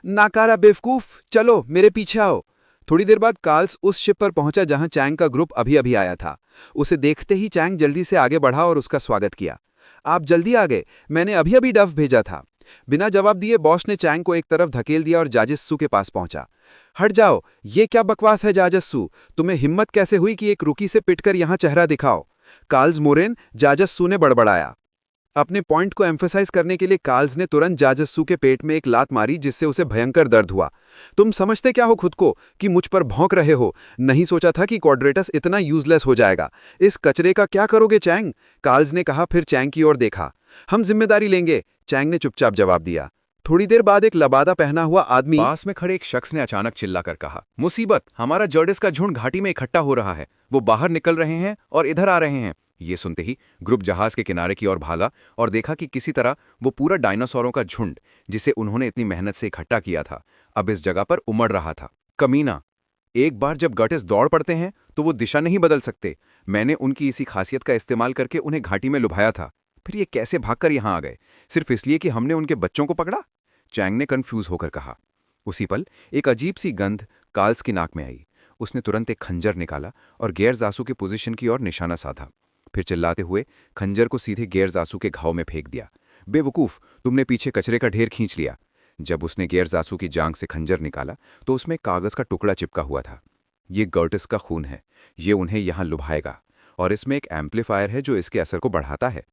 नाकारा बेवकूफ, चलो मेरे पीछे आओ। थोड़ी देर बाद कार्ल्स उस शिप पर पहुंचा जहां चैंग का ग्रुप अभी अभी आया था। उसे देखते ही चैंग जल्दी से आगे बढ़ा और उसका स्वागत किया। आप जल्दी आ गए, मैंने अभी अभी डव भेजा था। बिना जवाब दिए बॉस ने चैंग को एक तरफ धकेल दिया और जाजिस्सू के पास पहुंचा। हट जाओ, ये क्या बकवास है जाजस्सू? तुम्हें हिम्मत कैसे हुई कि एक रुकी से पिटकर यहां चेहरा दिखाओ? कार्ल्स मोरेन, जाजस्सू ने बड़बड़ाया। अपने पॉइंट को एम्फेसाइज करने के लिए कार्ल्स ने तुरंत जाजस्सू के पेट में एक लात मारी, जिससे उसे भयंकर दर्द हुआ। तुम समझते क्या हो खुद को कि मुझ पर भौंक रहे हो? नहीं सोचा था कि क्वाड्रेटस इतना यूजलेस हो जाएगा। इस कचरे का क्या करोगे चैंग? कार्ल्स ने कहा, फिर चैंग की ओर देखा। हम जिम्मेदारी लेंगे, चैंग ने चुपचाप जवाब दिया। थोड़ी देर बाद एक लबादा पहना हुआ आदमी पास में खड़े एक शख्स ने अचानक चिल्लाकर कहा, मुसीबत, हमारा जर्डिस का झुंड घाटी में इकट्ठा हो रहा है। वो बाहर निकल रहे हैं और इधर आ रहे हैं। ये सुनते ही ग्रुप जहाज के किनारे की ओर भागा और देखा कि किसी तरह वो पूरा डायनासोरों का झुंड, जिसे उन्होंने इतनी मेहनत से इकट्ठा किया था, अब इस जगह पर उमड़ रहा था। कमीना, एक बार जब गर्टिस दौड़ पड़ते हैं तो वो दिशा नहीं बदल सकते। मैंने उनकी इसी खासियत का इस्तेमाल करके उन्हें घाटी में लुभाया था। फिर ये कैसे भागकर यहां आ गए? सिर्फ इसलिए कि हमने उनके बच्चों को पकड़ा? चैंग ने कंफ्यूज होकर कहा। उसी पल एक अजीब सी गंध कार्ल्स की नाक में आई। उसने तुरंत एक खंजर निकाला और गैर जासू की पोजीशन की ओर निशाना साधा। फिर चिल्लाते हुए खंजर को सीधे गैर जासू के घाव में फेंक दिया। बेवकूफ, तुमने पीछे कचरे का ढेर खींच लिया। जब उसने गैर जासू की जांग से खंजर निकाला तो उसमें कागज का टुकड़ा चिपका हुआ था। ये गर्टिस का खून है, ये उन्हें यहां लुभाएगा, और इसमें एक एम्पलीफायर है जो इसके असर को बढ़ाता है।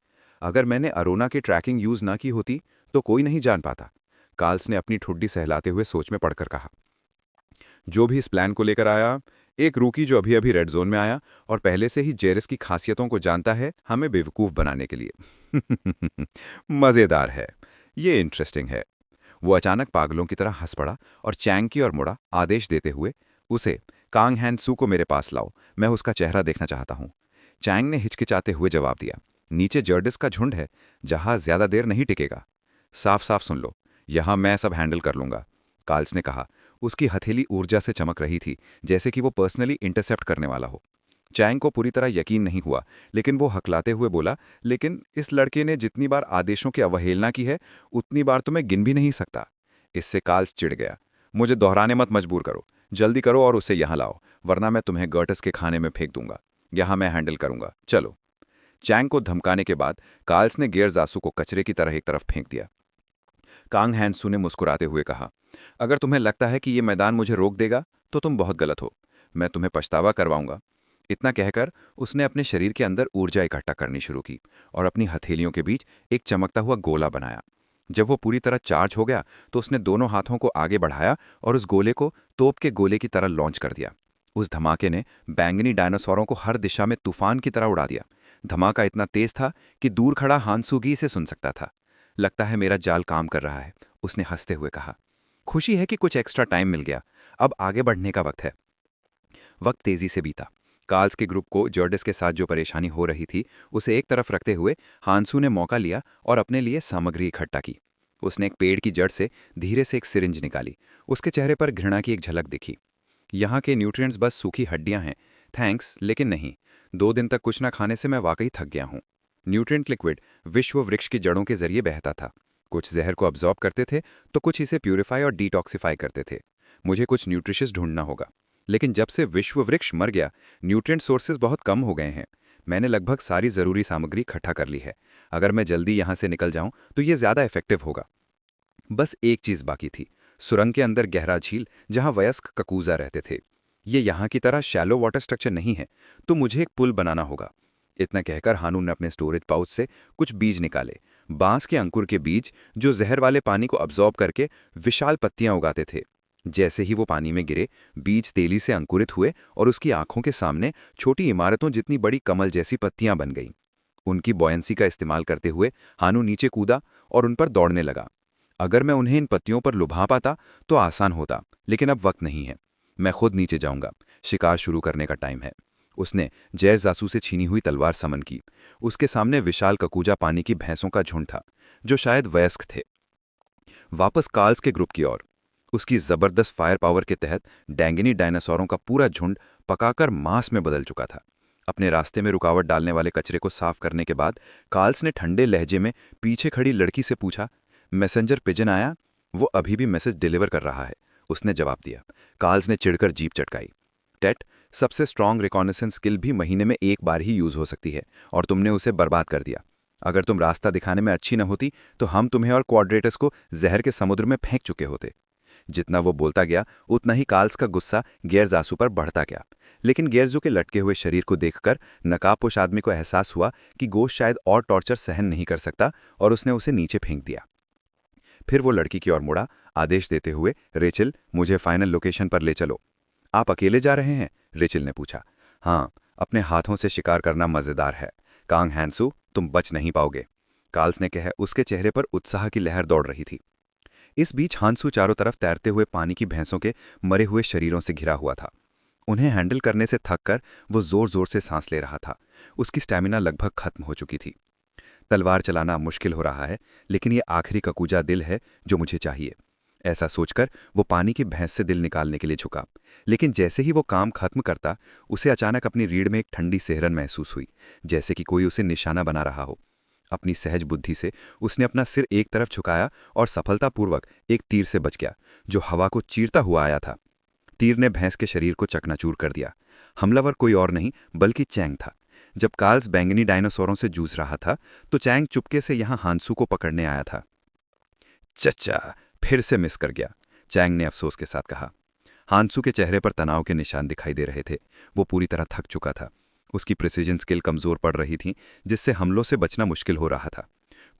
अगर मैंने अरोना की ट्रैकिंग यूज ना की होती तो कोई नहीं जान पाता। कार्ल्स ने अपनी ठुड्डी सहलाते हुए सोच में पड़कर कहा। जो भी इस प्लान को लेकर आया, एक रूकी जो अभी अभी रेड जोन में आया और पहले से ही जेरस की खासियतों को जानता है, हमें बेवकूफ बनाने के लिए। मजेदार है, ये इंटरेस्टिंग है। वो अचानक पागलों की तरह हंस पड़ा और चैंग की ओर मुड़ा, आदेश देते हुए, उसे कांग हैंसू को मेरे पास लाओ, मैं उसका चेहरा देखना चाहता हूं। चैंग ने हिचकिचाते हुए जवाब दिया, नीचे जर्डिस का झुंड है, जहाज ज्यादा देर नहीं टिकेगा। साफ साफ सुन लो, यहां मैं सब हैंडल कर लूंगा, कार्ल्स ने कहा। उसकी हथेली ऊर्जा से चमक रही थी, जैसे कि वो पर्सनली इंटरसेप्ट करने वाला हो। चैंग को पूरी तरह यकीन नहीं हुआ, लेकिन वो हकलाते हुए बोला, लेकिन इस लड़के ने जितनी बार आदेशों की अवहेलना की है, उतनी बार तो मैं गिन भी नहीं सकता। इससे कार्ल्स चिढ़ गया। मुझे दोहराने मत मजबूर करो, जल्दी करो और उसे यहां लाओ, वरना मैं तुम्हें गर्टस के खाने में फेंक दूंगा। यहां मैं हैंडल करूंगा, चलो। चैंग को धमकाने के बाद कार्ल्स ने गेर जासू को कचरे की तरह एक तरफ फेंक दिया। कांग हैंसू ने मुस्कुराते हुए कहा, अगर तुम्हें लगता है कि ये मैदान मुझे रोक देगा तो तुम बहुत गलत हो, मैं तुम्हें पछतावा करवाऊंगा। इतना कहकर उसने अपने शरीर के अंदर ऊर्जा इकट्ठा करनी शुरू की और अपनी हथेलियों के बीच एक चमकता हुआ गोला बनाया। जब वो पूरी तरह चार्ज हो गया तो उसने दोनों हाथों को आगे बढ़ाया और उस गोले को तोप के गोले की तरह लॉन्च कर दिया। उस धमाके ने बैंगनी डायनासोरों को हर दिशा में तूफान की तरह उड़ा दिया। धमाका इतना तेज था कि दूर खड़ा हांसुगी इसे सुन सकता था। लगता है मेरा जाल काम कर रहा है, उसने हंसते हुए कहा। खुशी है कि कुछ एक्स्ट्रा टाइम मिल गया, अब आगे बढ़ने का वक्त है। वक्त तेजी से बीता। कार्ल्स के ग्रुप को जर्डिस के साथ जो परेशानी हो रही थी उसे एक तरफ रखते हुए हांसू ने मौका लिया और अपने लिए सामग्री इकट्ठा की। उसने एक पेड़ की जड़ से धीरे से एक सिरिंज निकाली। उसके चेहरे पर घृणा की एक झलक दिखी। यहाँ के न्यूट्रिएंट्स बस सूखी हड्डियां हैं, थैंक्स, लेकिन नहीं। 2 दिन तक कुछ न खाने से मैं वाकई थक गया हूँ। न्यूट्रिएंट लिक्विड विश्व वृक्ष की जड़ों के जरिए बहता था। कुछ जहर को अब्जॉर्ब करते थे तो कुछ इसे प्यूरिफाई और डिटॉक्सिफाई करते थे। मुझे कुछ न्यूट्रिशियस ढूंढना होगा, लेकिन जब से विश्व वृक्ष मर गया न्यूट्रिएंट सोर्सेज बहुत कम हो गए हैं। मैंने लगभग सारी ज़रूरी सामग्री इकट्ठा कर ली है। अगर मैं जल्दी यहाँ से निकल जाऊँ तो ये ज़्यादा इफेक्टिव होगा। बस एक चीज़ बाकी थी, सुरंग के अंदर गहरा झील जहाँ वयस्क ककूजा रहते थे। ये यहाँ की तरह शैलो वाटर स्ट्रक्चर नहीं है, तो मुझे एक पुल बनाना होगा। इतना कहकर हानू ने अपने स्टोरेज पाउच से कुछ बीज निकाले। बांस के अंकुर के बीज जो जहर वाले पानी को अब्जॉर्ब करके विशाल पत्तियां उगाते थे। जैसे ही वो पानी में गिरे, बीज तेली से अंकुरित हुए और उसकी आंखों के सामने छोटी इमारतों जितनी बड़ी कमल जैसी पत्तियां बन गईं। उनकी बॉयंसी का इस्तेमाल करते हुए हानू नीचे कूदा और उन पर दौड़ने लगा। अगर मैं उन्हें इन पत्तियों पर लुभा पाता तो आसान होता, लेकिन अब वक्त नहीं है। मैं खुद नीचे जाऊंगा, शिकार शुरू करने का टाइम है। उसने जैज जासू से छीनी हुई तलवार समन की। उसके सामने विशाल ककूजा पानी की भैंसों का झुंड था, जो शायद वयस्क थे। वापस कार्ल्स के ग्रुप की ओर। उसकी जबरदस्त फायर पावर के तहत डैंगिनी डायनासोरों का पूरा झुंड पकाकर मांस में बदल चुका था। अपने रास्ते में रुकावट डालने वाले कचरे को साफ करने के बाद कार्ल्स ने ठंडे लहजे में पीछे खड़ी लड़की से पूछा, मैसेंजर पिजन आया? वो अभी भी मैसेज डिलीवर कर रहा है, उसने जवाब दिया। कार्ल्स ने चिढ़कर जीप चटकाई। टेट, सबसे स्ट्रांग रिकॉनेसेंस स्किल भी महीने में एक बार ही यूज हो सकती है, और तुमने उसे बर्बाद कर दिया। अगर तुम रास्ता दिखाने में अच्छी न होती तो हम तुम्हें और क्वाड्रेटस को जहर के समुद्र में फेंक चुके होते। जितना वो बोलता गया उतना ही कार्ल्स का गुस्सा गेरजासू पर बढ़ता गया। लेकिन गेरजू के लटके हुए शरीर को देखकर नकाबपोश आदमी को एहसास हुआ कि गोश्त शायद और टॉर्चर सहन नहीं कर सकता, और उसने उसे नीचे फेंक दिया। फिर वो लड़की की ओर मुड़ा, आदेश देते हुए, रेचल, मुझे फाइनल लोकेशन पर ले चलो। आप अकेले जा रहे हैं? रेचल ने पूछा। हाँ, अपने हाथों से शिकार करना मजेदार है। कांग हैंसू, तुम बच नहीं पाओगे, कार्ल्स ने कहा। उसके चेहरे पर उत्साह की लहर दौड़ रही थी। इस बीच हांसू चारों तरफ तैरते हुए पानी की भैंसों के मरे हुए शरीरों से घिरा हुआ था। उन्हें हैंडल करने से थककर वो जोर जोर से सांस ले रहा था। उसकी स्टैमिना लगभग खत्म हो चुकी थी। तलवार चलाना मुश्किल हो रहा है, लेकिन ये आखिरी ककूजा दिल है जो मुझे चाहिए। ऐसा सोचकर वो पानी की भैंस से दिल निकालने के लिए झुका। लेकिन जैसे ही वो काम खत्म करता, उसे अचानक अपनी रीढ़ में एक ठंडी सिहरन महसूस हुई, जैसे कि कोई उसे निशाना बना रहा हो। अपनी सहज बुद्धि से उसने अपना सिर एक तरफ झुकाया और सफलतापूर्वक एक तीर से बच गया, जो हवा को चीरता हुआ आया था। तीर ने भैंस के शरीर को चकनाचूर कर दिया। हमलावर कोई और नहीं बल्कि चैंग था। जब कार्ल्स बैंगनी डायनासोरों से जूझ रहा था तो चैंग चुपके से यहां हांसू को पकड़ने आया था। चच्चा, फिर से मिस कर गया, चैंग ने अफसोस के साथ कहा। हांसू के चेहरे पर तनाव के निशान दिखाई दे रहे थे। वो पूरी तरह थक चुका था। उसकी प्रिसीजन स्किल कमजोर पड़ रही थी, जिससे हमलों से बचना मुश्किल हो रहा था।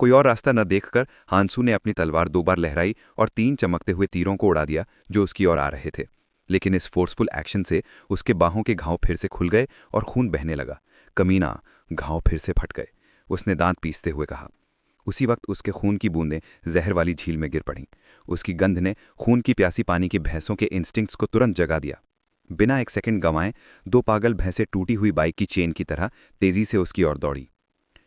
कोई और रास्ता न देखकर हांसू ने अपनी तलवार 2 बार लहराई और 3 चमकते हुए तीरों को उड़ा दिया जो उसकी ओर आ रहे थे। लेकिन इस फोर्सफुल एक्शन से उसके बाहों के घाव फिर से खुल गए और खून बहने लगा। कमीना, घाव फिर से फट गए, उसने दांत पीसते हुए कहा। उसी वक्त उसके खून की बूंदें जहर वाली झील में गिर पड़ीं। उसकी गंध ने खून की प्यासी पानी की भैंसों के इंस्टिंक्ट्स को तुरंत जगा दिया। बिना एक सेकंड गंवाए 2 पागल भैंसें टूटी हुई बाइक की चेन की तरह तेजी से उसकी ओर दौड़ी।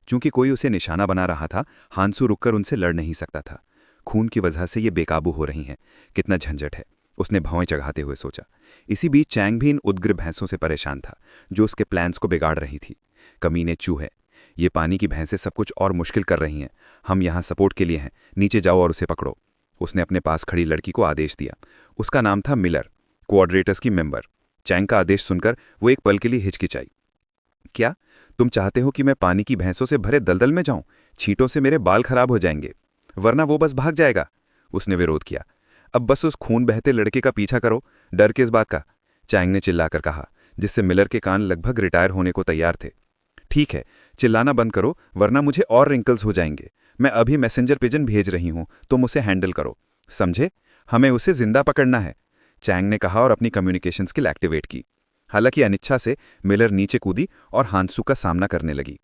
चूंकि कोई उसे निशाना बना रहा था, हांसू रुककर उनसे लड़ नहीं सकता था। खून की वजह से ये बेकाबू हो रही हैं, कितना झंझट है, उसने भौएं चढ़ाते हुए सोचा। इसी बीच चैंग भी इन उद्ग्र भैंसों से परेशान था, जो उसके प्लान्स को बिगाड़ रही थी। कमीने चूहे, ये पानी की भैंसें सब कुछ और मुश्किल कर रही हैं। हम यहाँ सपोर्ट के लिए हैं, नीचे जाओ और उसे पकड़ो। उसने अपने पास खड़ी लड़की को आदेश दिया। उसका नाम था मिलर, क्वाड्रेटस की मेंबर। चैंग का आदेश सुनकर वो एक पल के लिए हिचकिचाई। क्या तुम चाहते हो कि मैं पानी की भैंसों से भरे दलदल में जाऊं? छींटों से मेरे बाल खराब हो जाएंगे, वरना वो बस भाग जाएगा। उसने विरोध किया। अब बस उस खून बहते लड़के का पीछा करो, डर किस बात का? चैंग ने चिल्लाकर कहा, जिससे मिलर के कान लगभग रिटायर होने को तैयार थे। ठीक है, चिल्लाना बंद करो, वरना मुझे और रिंकल्स हो जाएंगे। मैं अभी मैसेंजर पिजन भेज रही हूं, तुम उसे हैंडल करो, समझे? हमें उसे जिंदा पकड़ना है, चैंग ने कहा और अपनी कम्युनिकेशन स्किल एक्टिवेट की। हालांकि अनिच्छा से मिलर नीचे कूदी और हांसू का सामना करने लगी।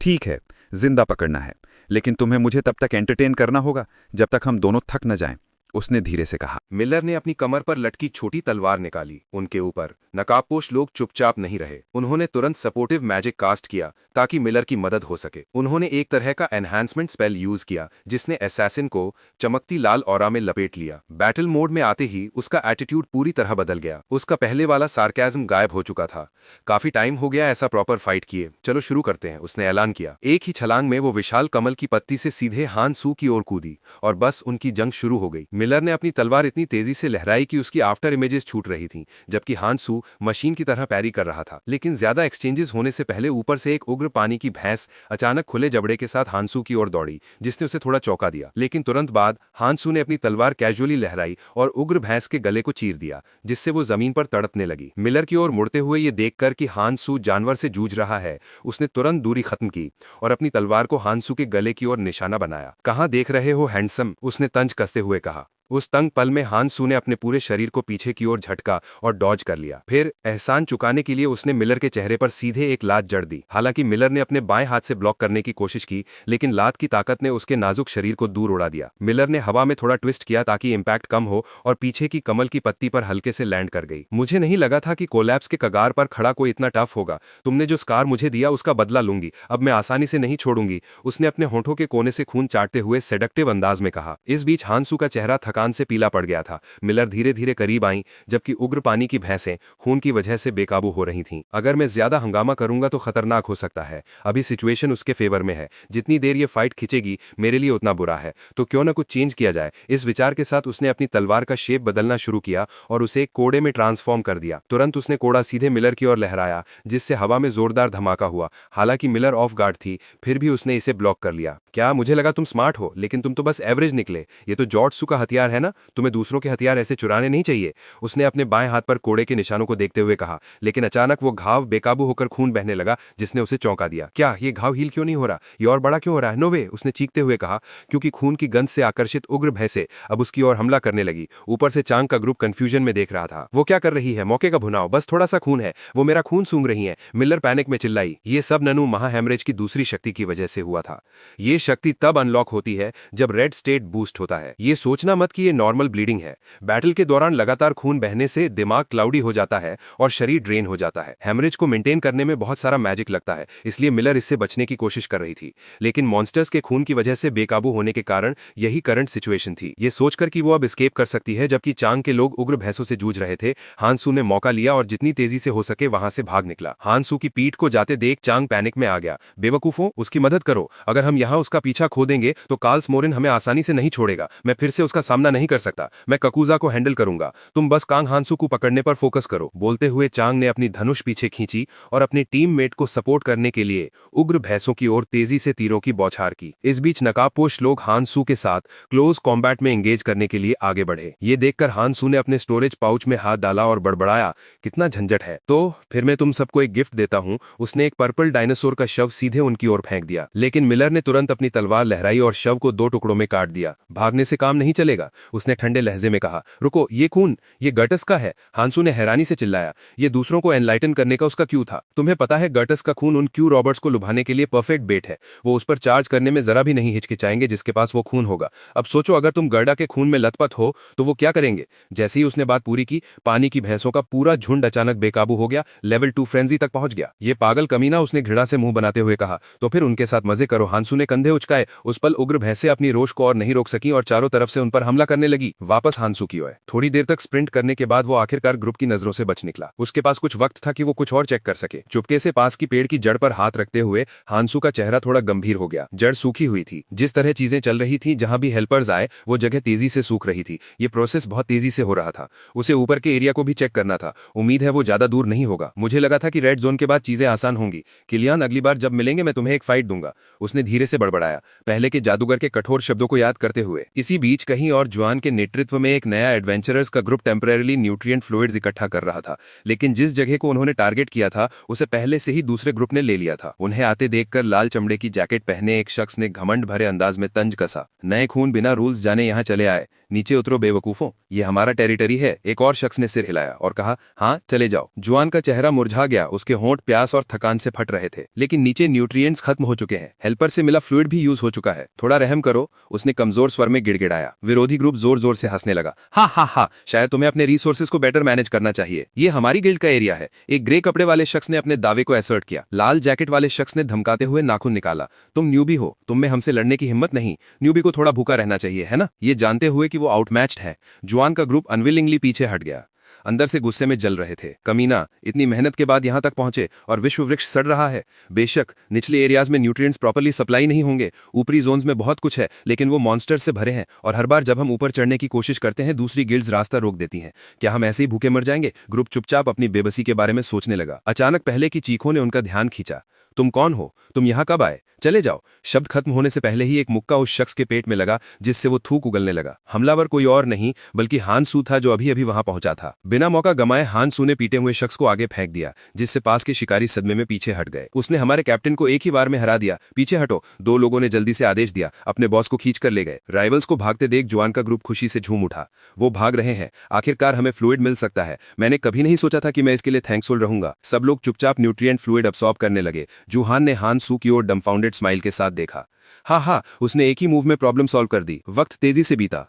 ठीक है, जिंदा पकड़ना है, लेकिन तुम्हें मुझे तब तक एंटरटेन करना होगा जब तक हम दोनों थक न जाएं, उसने धीरे से कहा। मिलर ने अपनी कमर पर लटकी छोटी तलवार निकाली। उनके ऊपर नकाबपोश लोग चुपचाप नहीं रहे। उन्होंने तुरंत सपोर्टिव मैजिक कास्ट किया ताकि मिलर की मदद हो सके। उन्होंने एक तरह का एनहांसमेंट स्पेल यूज किया जिसने असैसिन को चमकती लाल ऑरा में लपेट लिया। बैटल मोड में आते ही उसका एटीट्यूड पूरी तरह बदल गया। उसका पहले वाला सार्केज्म गायब हो चुका था। काफी टाइम हो गया ऐसा प्रॉपर फाइट किए, चलो शुरू करते हैं, उसने ऐलान किया। एक ही छलांग में वो विशाल कमल की पत्ती से सीधे हांसू की ओर कूदी और बस उनकी जंग शुरू हो गई। मिलर ने अपनी तलवार इतनी तेजी से लहराई कि उसकी आफ्टर इमेजेस छूट रही थीं, जबकि हांसू मशीन की तरह पैरी कर रहा था। लेकिन ज्यादा एक्सचेंजेस होने से पहले ऊपर से एक उग्र पानी की भैंस अचानक खुले जबड़े के साथ हांसू की ओर दौड़ी, जिसने उसे थोड़ा चौंका दिया। लेकिन तुरंत बाद हांसू ने अपनी तलवार कैजुअली लहराई और उग्र भैंस के गले को चीर दिया, जिससे वो जमीन पर तड़पने लगी। मिलर की ओर मुड़ते हुए ये देखकर कि हांसू जानवर से जूझ रहा है, उसने तुरंत दूरी खत्म की और अपनी तलवार को हांसू के गले की ओर निशाना बनाया। कहाँ देख रहे हो हैंडसम, उसने तंज कसते हुए कहा। उस तंग पल में हांसू ने अपने पूरे शरीर को पीछे की ओर झटका और डॉज कर लिया। फिर एहसान चुकाने के लिए उसने मिलर के चेहरे पर सीधे एक लात जड़ दी। हालांकि मिलर ने अपने बाएं हाथ से ब्लॉक करने की कोशिश की, लेकिन लात की ताकत ने उसके नाजुक शरीर को दूर उड़ा दिया। मिलर ने हवा में थोड़ा ट्विस्ट किया ताकि इम्पैक्ट कम हो और पीछे की कमल की पत्ती पर हल्के से लैंड कर गई। मुझे नहीं लगा था कि कोलैप्स के कगार पर खड़ा कोई इतना टफ होगा। तुमने जो स्कार मुझे दिया उसका बदला लूंगी, अब मैं आसानी से नहीं छोड़ूंगी, उसने अपने होठों के कोने से खून चाटते हुए सेडक्टिव अंदाज में कहा। इस बीच हांसू का चेहरा थकान से पीला पड़ गया था। मिलर धीरे धीरे करीब आई, जबकि उग्र पानी की भैंसें खून की वजह से बेकाबू हो रही थीं। अगर मैं ज्यादा हंगामा करूंगा तो खतरनाक हो सकता है। अभी सिचुएशन उसके फेवर में है, जितनी देर ये फाइट खिंचेगी मेरे लिए उतना बुरा है, तो क्यों ना कुछ चेंज किया जाए। इस विचार के साथ उसने अपनी तलवार का शेप बदलना शुरू किया और उसे एक कोड़े में ट्रांसफॉर्म कर दिया। तुरंत उसने कोड़ा सीधे मिलर की ओर लहराया, जिससे हवा में जोरदार धमाका हुआ। हालांकि मिलर ऑफ गार्ड थी, फिर भी उसने इसे ब्लॉक कर लिया। क्या मुझे लगा तुम स्मार्ट हो, लेकिन तुम तो बस एवरेज निकले। ये तो जॉर्डसू का हथियार है ना, तुम्हें दूसरों के हथियार ऐसे चुराने नहीं चाहिए, उसने अपने बाएं हाथ पर कोड़े के निशानों को देखते हुए कहा। लेकिन अचानक वो घाव बेकाबू होकर खून बहने लगा, जिसने उसे चौंका दिया। क्या ये घाव हील क्यों नहीं हो रहा, ये और बड़ा क्यों हो रहा है? नोवे, उसने चीखते हुए कहा, क्योंकि खून की गंध से आकर्षित उग्र भैंसें अब उसकी ओर हमला करने लगी। ऊपर से चांग का ग्रुप कंफ्यूजन में देख रहा था। वो क्या कर रही है? मौके का भुनाव, बस थोड़ा सा खून है, वो मेरा खून सूंघ रही है। मिलर पैनिक में चिल्लाई। ये सब ननू महाहेमरेज की दूसरी शक्ति की वजह से हुआ था। ये शक्ति तब अनलॉक होती है जब रेड स्टेट बूस्ट होता है। ये सोचना मत कि ये नॉर्मल ब्लीडिंग है। बैटल के दौरान लगातार खून बहने से दिमाग क्लाउडी हो जाता है और शरीर ड्रेन हो जाता है। हेमरेज को मेंटेन करने में बहुत सारा मैजिक लगता है, इसलिए मिलर इससे बचने की कोशिश कर रही थी। लेकिन मॉन्स्टर्स के खून की वजह से बेकाबू होने के कारण यही करंट सिचुएशन थी। ये सोचकर कि वो अब एस्केप कर सकती है जबकि चांग के लोग उग्र भैंसों से जूझ रहे थे, हांसू ने मौका लिया और जितनी तेजी से हो सके वहां से भाग निकला। हांसू की पीठ को जाते देख चांग पैनिक में आ गया। बेवकूफों, उसकी मदद करो, अगर हम यहाँ उसका पीछा खो देंगे तो कार्ल्स मोरिन हमें आसानी से नहीं छोड़ेगा। मैं फिर से उसका सामना नहीं कर सकता, मैं ककूजा को हैंडल करूंगा, तुम बस कांग हांसू को पकड़ने पर फोकस करो। बोलते हुए चांग ने अपनी धनुष पीछे खींची और अपने टीममेट को सपोर्ट करने के लिए उग्र भैंसों की ओर तेजी से तीरों की बौछार की। इस बीच नकाबपोश लोग हांसू के साथ क्लोज कॉम्बैट में एंगेज करने के लिए आगे बढ़े। ये देखकर हांसू ने अपने स्टोरेज पाउच में हाथ डाला और बड़बड़ाया, कितना झंझट है। तो फिर मैं तुम सबको एक गिफ्ट देता हूं। उसने एक पर्पल डायनासोर का शव सीधे उनकी ओर फेंक दिया, लेकिन मिलर ने तुरंत अपनी तलवार लहराई और शव को 2 टुकड़ों में काट दिया। भागने से काम नहीं चलेगा, उसने ठंडे लहजे में कहा। रुको, ये खून, ये गर्टस का है, हांसू ने हैरानी से चिल्लाया। ये दूसरों को एनलाइटन करने का उसका क्यू था। तुम्हें पता है गर्टस का खून उन क्यू रॉबर्ट्स को लुभाने के लिए परफेक्ट बेट है। वो उस पर चार्ज करने में जरा भी नहीं हिचकिचाएंगे जिसके पास वो खून होगा। अब सोचो, अगर तुम गर्डा के खून में लथपथ हो तो वो क्या करेंगे। जैसे ही उसने बात पूरी की, पानी की भैंसों का पूरा झुंड अचानक बेकाबू हो गया, लेवल 2 फ्रेंजी तक पहुंच गया। ये पागल कमीना, उसने घृणा से मुंह बनाते हुए कहा। तो फिर उनके साथ मजे करो, हांसू ने कंधे उचकाए। उस पल उग्र भैंसें अपनी रोष को और नहीं रोक सकी और चारों तरफ से उन पर हमला करने लगी। वापस हांसू की ओर थोड़ी देर तक स्प्रिंट करने के बाद वो आखिरकार ग्रुप की नजरों से बच निकला। उसके पास कुछ वक्त था कि वो कुछ और चेक कर सके। चुपके से पास की पेड़ की जड़ पर हाथ रखते हुए हांसू का चेहरा थोड़ा गंभीर हो गया। जड़ सूखी हुई थी। जिस तरह चीजें चल रही थी, जहां भी हेल्पर्स आए वो जगह तेजी से सूख रही थी। ये प्रोसेस बहुत तेजी से हो रहा था। उसे ऊपर के एरिया को भी चेक करना था। उम्मीद है वो ज्यादा दूर नहीं होगा। मुझे लगा था कि रेड जोन के बाद चीजें आसान होंगी। किलियान, अगली बार जब मिलेंगे मैं तुम्हें एक फाइट दूंगा, उसने धीरे से बड़बड़ाया, पहले के जादूगर के कठोर शब्दों को याद करते हुए। इसी बीच कहीं और जुआन के नेतृत्व में एक नया एडवेंचरर्स का ग्रुप टेम्परेरीली न्यूट्रिएंट फ्लूइड्स इकट्ठा कर रहा था। लेकिन जिस जगह को उन्होंने टारगेट किया था उसे पहले से ही दूसरे ग्रुप ने ले लिया था। उन्हें आते देखकर लाल चमड़े की जैकेट पहने एक शख्स ने घमंड भरे अंदाज में तंज कसा। नए खून बिना रूल्स जाने यहाँ चले आए, नीचे उतरो बेवकूफों, ये हमारा टेरिटरी है। एक और शख्स ने सिर हिलाया और कहा, हाँ चले जाओ। जुआन का चेहरा मुरझा गया, उसके होंठ प्यास और थकान से फट रहे थे। लेकिन नीचे न्यूट्रिएंट्स खत्म हो चुके हैं, हेल्पर से मिला फ्लूइड भी यूज हो चुका है, थोड़ा रहम करो, उसने कमजोर स्वर में गिड़गिड़ाया। विरोधी ग्रुप जोर जोर से हंसने लगा। हाँ हाँ हाँ, शायद तुम्हें अपने रिसोर्सेज को बेटर मैनेज करना चाहिए, ये हमारी गिल्ड का एरिया है। एक ग्रे कपड़े वाले शख्स ने अपने दावे को असर्ट किया। लाल जैकेट वाले शख्स ने धमकाते हुए नाखून निकाला। तुम न्यूबी हो, तुम में हमसे लड़ने की हिम्मत नहीं। न्यूबी को थोड़ा भूखा रहना चाहिए, है ना, ये जानते हुए कि वो आउटमैच्ड है। जुआन का ग्रुप अनविलिंगली पीछे हट गया। अंदर से गुस्से में जल रहे थे। कमीना, इतनी मेहनत के बाद यहाँ तक पहुंचे और विश्व वृक्ष सड़ रहा है। बेशक निचले एरियाज में न्यूट्रिएंट्स प्रॉपर्ली सप्लाई नहीं होंगे, ऊपरी जोन्स में बहुत कुछ है, लेकिन वो मॉन्स्टर से भरे हैं और हर बार जब हम ऊपर चढ़ने की कोशिश करते हैं दूसरी गिल्ड्स रास्ता रोक देती हैं। क्या हम ऐसे ही भूखे मर जाएंगे? ग्रुप चुपचाप अपनी बेबसी के बारे में सोचने लगा। अचानक पहले की चीखों ने उनका ध्यान खींचा। तुम कौन हो? तुम यहाँ कब आए? चले जाओ। शब्द खत्म होने से पहले ही एक मुक्का उस शख्स के पेट में लगा जिससे वो थूक उगलने लगा। हमलावर कोई और नहीं बल्कि हानसू था जो अभी अभी वहां पहुंचा था। बिना मौका गंवाए हानसू ने पीटे हुए शख्स को आगे फेंक दिया, जिससे पास के शिकारी सदमे में पीछे हट गए। उसने हमारे कैप्टन को एक ही बार में हरा दिया। पीछे हटो। दो लोगों ने जल्दी से आदेश दिया। अपने बॉस को खींच कर ले गए। राइवल्स को भागते देख जुआन का ग्रुप खुशी से झूम उठा। वो भाग रहे हैं, आखिरकार हमें फ्लूइड मिल सकता है। मैंने कभी नहीं सोचा था कि मैं इसके लिए थैंक्सफुल रहूंगा। सब लोग चुपचाप न्यूट्रिएंट फ्लूइड अब्सॉर्ब करने लगे। जुहान ने हानसू की ओर डम्फाउंडेड स्माइल के साथ देखा। हाँ, उसने एक ही मूव में प्रॉब्लम सॉल्व कर दी। वक्त तेजी से बीता।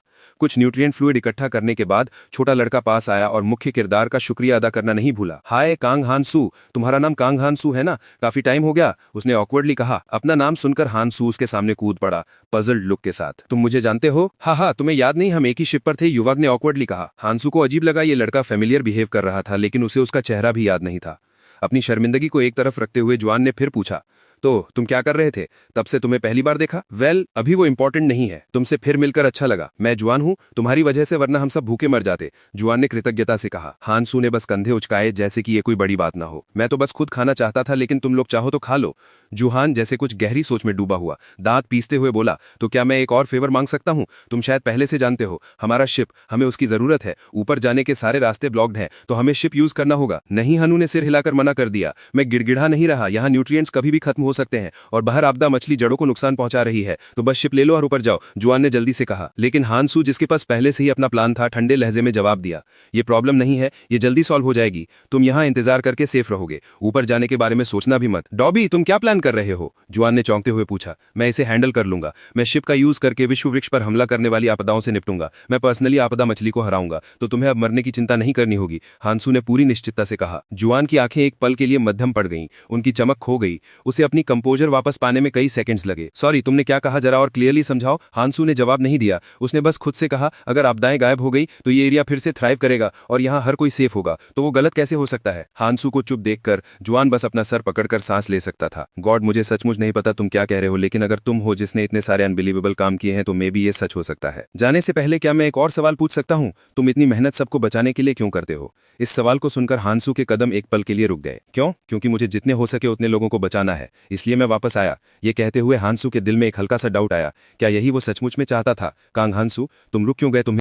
कुछ न्यूट्रिएंट फ्लूइड इकट्ठा करने के बाद छोटा लड़का पास आया और मुख्य किरदार का शुक्रिया अदा करना नहीं भूला। हाय कांग हानसू, तुम्हारा नाम कांग हानसू है ना? काफी टाइम हो गया, उसने ऑकवर्डली कहा। अपना नाम सुनकर हानसू उसके सामने कूद पड़ा, पजल्ड लुक के साथ। तुम मुझे जानते हो? हाँ, तुम्हें याद नहीं हम एक ही शिप पर थे, युवक ने ऑकवर्डली कहा। हानसू को अजीब लगा, ये लड़का फेमिलियर बिहेव कर रहा था, लेकिन उसे उसका चेहरा भी याद नहीं था। अपनी शर्मिंदगी को एक तरफ रखते हुए जुआन ने फिर पूछा, तो तुम क्या कर रहे थे? तब से तुम्हें पहली बार देखा। वेल, अभी वो इंपॉर्टेंट नहीं है। तुमसे फिर मिलकर अच्छा लगा। मैं जुआन हूं तुम्हारी वजह से, वरना हम सब भूखे मर जाते, जुआन ने कृतज्ञता से कहा। हानसू ने बस कंधे उचकाए जैसे कि ये कोई बड़ी बात ना हो। मैं तो बस खुद खाना चाहता था, लेकिन तुम लोग चाहो तो खा लो। जुहान जैसे कुछ गहरी सोच में डूबा हुआ दांत पीसते हुए बोला, तो क्या मैं एक और फेवर मांग सकता हूं? तुम शायद पहले से जानते हो, हमारा शिप, हमें उसकी जरूरत है। ऊपर जाने के सारे रास्ते ब्लॉक्ड हैं, तो हमें शिप यूज करना होगा। नहीं, हनु ने सिर हिलाकर मना कर दिया। मैं गिड़गिड़ा नहीं रहा, यहाँ न्यूट्रिएंट्स कभी भी खत्म हो सकते हैं और बाहर आपदा मछली जड़ों को नुकसान पहुंचा रही है, तो बस शिप ले लो और ऊपर जाओ, जुआन ने जल्दी से कहा। लेकिन हानसू, जिसके पास पहले से ही अपना प्लान था, ठंडे लहजे में जवाब दिया, ये प्रॉब्लम नहीं है, ये जल्दी सॉल्व हो जाएगी। तुम यहाँ इंतजार करके सेफ रहोगे, ऊपर जाने के बारे में सोचना भी मत। डॉबी, तुम क्या प्लान कर रहे हो? जुआन ने चौंकते हुए पूछा। मैं इसे हैंडल कर लूंगा। मैं शिप का यूज करके विश्व वृक्ष पर हमला करने वाली आपदाओं से निपटूंगा। मैं पर्सनली आपदा मछली को हराऊंगा, तो तुम्हें अब मरने की चिंता नहीं करनी होगी, हानसू ने पूरी निश्चितता से कहा। जुआन की आंखें एक पल के लिए मध्यम पड़ गईं, उनकी चमक खो गई। उसे अपनी कंपोजर वापस पाने में कई सेकंड्स लगे। सॉरी, तुमने क्या कहा, जरा और क्लियरली समझाओ। हानसू ने जवाब नहीं दिया। उसने बस खुद से कहा, अगर आपदाएं गायब हो गई तो ये एरिया फिर से थ्राइव करेगा और यहाँ हर कोई सेफ होगा, तो वो गलत कैसे हो सकता है? हानसू को चुप देखकर जुआन बस अपना सर पकड़कर सांस ले सकता था। गॉड, मुझे सचमुच नहीं पता तुम क्या कह रहे हो, लेकिन अगर तुम हो जिसने इतने सारे अनबिलीवेबल काम किए हैं, तो मे बी ये सच हो सकता है। जाने से पहले क्या मैं एक और सवाल पूछ सकता हूँ? तुम इतनी मेहनत सबको बचाने के लिए क्यों करते हो? इस सवाल को सुनकर हानसू के कदम एक पल के लिए रुक गए। क्यों? क्योंकि मुझे जितने हो सके उतने लोगों को बचाना है, इसलिए मैं वापस आया। ये कहते हुए हानसू के दिल में एक हल्का सा डाउट आया, क्या यही वो सचमुच में चाहता था? कांग हानसू, तुम रुक क्यों गए? तुम्हें